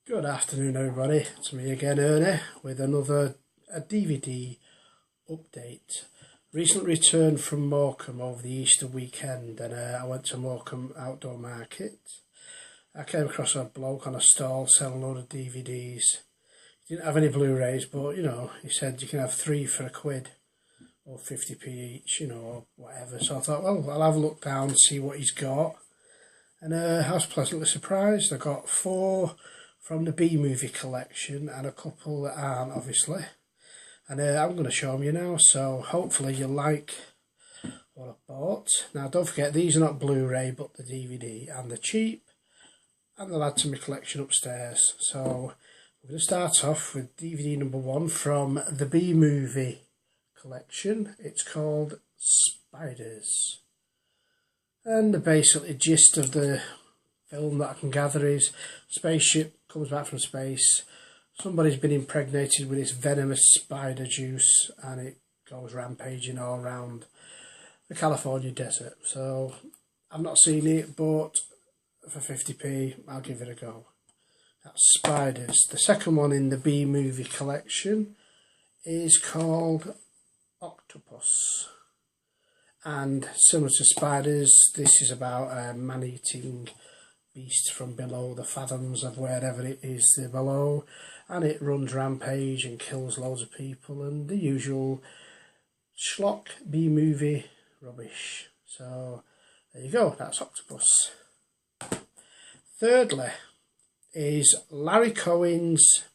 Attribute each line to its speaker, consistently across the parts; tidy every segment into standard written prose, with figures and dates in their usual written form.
Speaker 1: Good afternoon everybody, it's me again Ernie with another DVD update. Recently returned from Morecombe over the Easter weekend and I went to Morecombe Outdoor Market. I came across a bloke on a stall selling a load of DVDs. He didn't have any Blu-rays, but you know, he said you can have 3 for £1 or 50p each, you know, or whatever. So I thought, well, I'll have a look down and see what he's got. And I was pleasantly surprised. I got 4 from the B-movie collection and a couple that aren't, obviously. And I'm going to show them you now, so hopefully you'll like what I bought. Now don't forget, these are not Blu-ray but the DVD, and they're cheap and they'll add to my collection upstairs. So we're going to start off with DVD number 1 from the B-movie collection. It's called Spiders. And the basically gist of the film that I can gather is spaceship comes back from space, somebody's been impregnated with this venomous spider juice and it goes rampaging all around the California desert. So I've not seen it, but for 50p I'll give it a go. That's Spiders. The second one in the B-movie collection is called Octopus. And similar to Spiders, this is about a man-eating beast from below the fathoms of wherever it is they're below, and it runs rampage and kills loads of people and the usual schlock B-movie rubbish. So there you go, that's Octopus. Thirdly is Larry Cohen's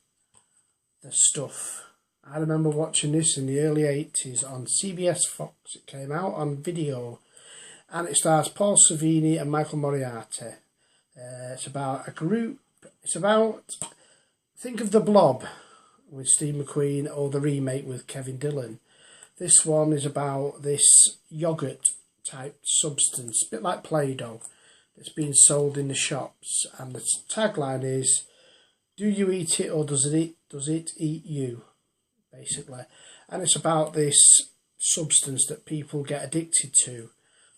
Speaker 1: The Stuff. I remember watching this in the early 80s on CBS Fox. It came out on video and it stars Paul Savini and Michael Moriarty. It's about a group, think of The Blob with Steve McQueen or the remake with Kevin Dillon. This one is about this yoghurt type substance, a bit like Play-Doh, that's being sold in the shops, and the tagline is, do you eat it or does it eat you, basically. And it's about this substance that people get addicted to,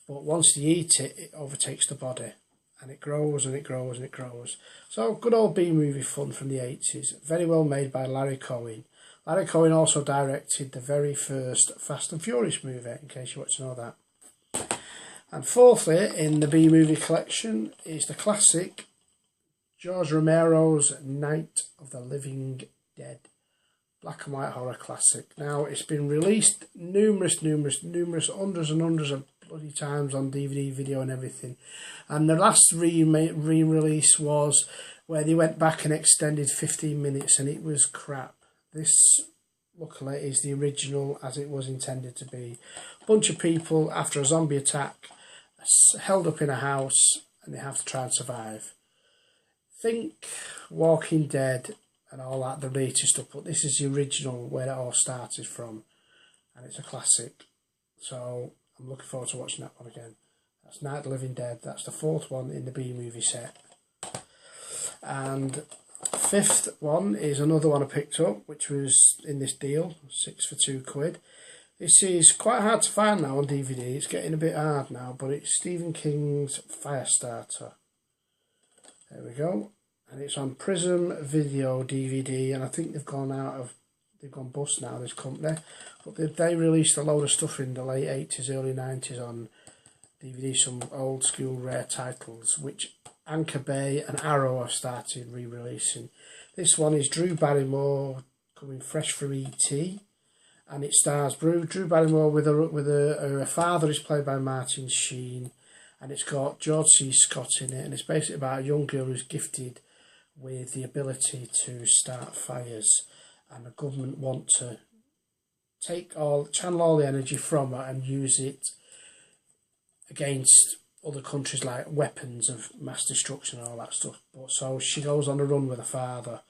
Speaker 1: but once they eat it, it overtakes the body. And it grows and it grows and it grows. So good old B-movie fun from the 80s. Very well made by Larry Cohen. Larry Cohen also directed the very first Fast and Furious movie, in case you want to know that. And fourthly, in the B-movie collection, is the classic George Romero's Night of the Living Dead. Black and white horror classic. Now, it's been released numerous, hundreds and hundreds of bloody times on DVD, video and everything. And the last re-release was where they went back and extended 15 minutes and it was crap. This, luckily, is the original as it was intended to be. A bunch of people, after a zombie attack, held up in a house and they have to try and survive. Think Walking Dead and all that, the latest stuff, but this is the original where it all started from, and it's a classic. So I'm looking forward to watching that one again. That's Night of the Living Dead. That's the 4th one in the B-movie set. And 5th one is another one I picked up, which was in this deal, 6 for £2. This is quite hard to find now on DVD. It's getting a bit hard now, but it's Stephen King's Firestarter. There we go. And it's on Prism Video DVD, and I think they've gone bust now, this company. But they released a load of stuff in the late 80s, early 90s on DVD, some old school rare titles, which Anchor Bay and Arrow have started re-releasing. This one is Drew Barrymore coming fresh from E.T., and it stars Drew Barrymore with her father is played by Martin Sheen, and it's got George C. Scott in it, and it's basically about a young girl who's gifted with the ability to start fires, and the government want to channel all the energy from her and use it against other countries, like weapons of mass destruction and all that stuff. But so she goes on a run with her father,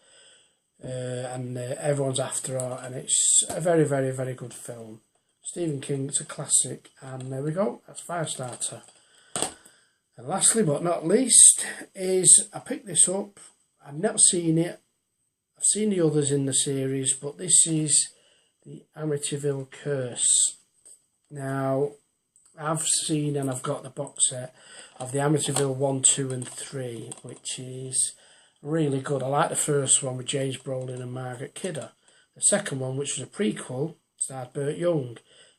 Speaker 1: and everyone's after her, and it's a very, very, very good film. Stephen King, it's a classic, and there we go, that's Firestarter. And lastly but not least is, I picked this up, I've not seen it, I've seen the others in the series, but this is the Amityville Curse. Now, I've seen and I've got the box set of the Amityville 1, 2 and 3, which is Really good. I like the first one with James Brolin and Margaret Kidder. The second one, which was a prequel, starred Burt Young,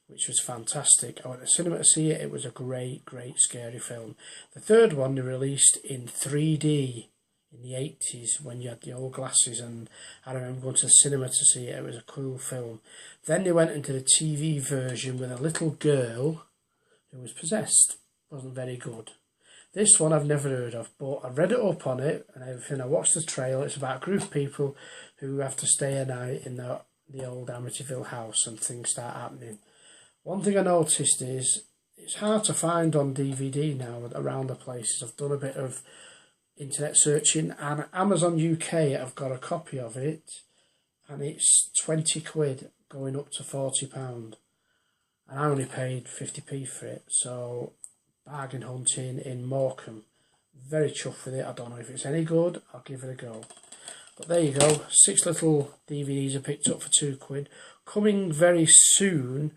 Speaker 1: which was fantastic. I went to cinema to see it. It was a great, great scary film. The third one they released in 3D in the 80s when you had the old glasses, and I remember going to the cinema to see it. It was a cool film. Then they went into the TV version with a little girl who was possessed. Wasn't very good. This one I've never heard of, but I read it up on it and everything. I watched the trailer. It's about a group of people who have to stay a night in the old Amityville house and things start happening. One thing I noticed is it's hard to find on DVD now around the places. I've done a bit of internet searching, and Amazon UK, I've got a copy of it, and it's 20 quid going up to £40. And I only paid 50p for it, so bargain hunting in Morecombe. Very chuffed with it. I don't know if it's any good. I'll give it a go. But there you go. 6 little DVDs I picked up for 2 quid. Coming very soon,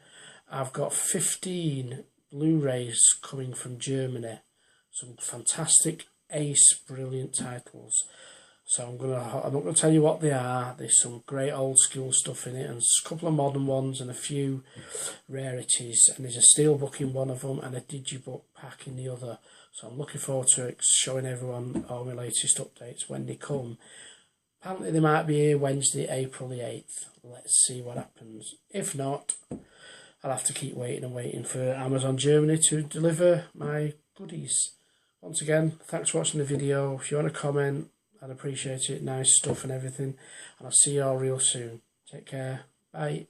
Speaker 1: I've got 15 Blu-rays coming from Germany. Some fantastic, brilliant titles. So I'm not gonna tell you what they are. There's some great old school stuff in it, and a couple of modern ones, and a few rarities. And there's a steelbook in one of them, and a digibook pack in the other. So I'm looking forward to showing everyone all my latest updates when they come. Apparently they might be here Wednesday, April the 8th. Let's see what happens. If not, I'll have to keep waiting for Amazon Germany to deliver my goodies. Once again, thanks for watching the video. If you want to comment, I'd appreciate it. Nice stuff and everything. And I'll see you all real soon. Take care. Bye.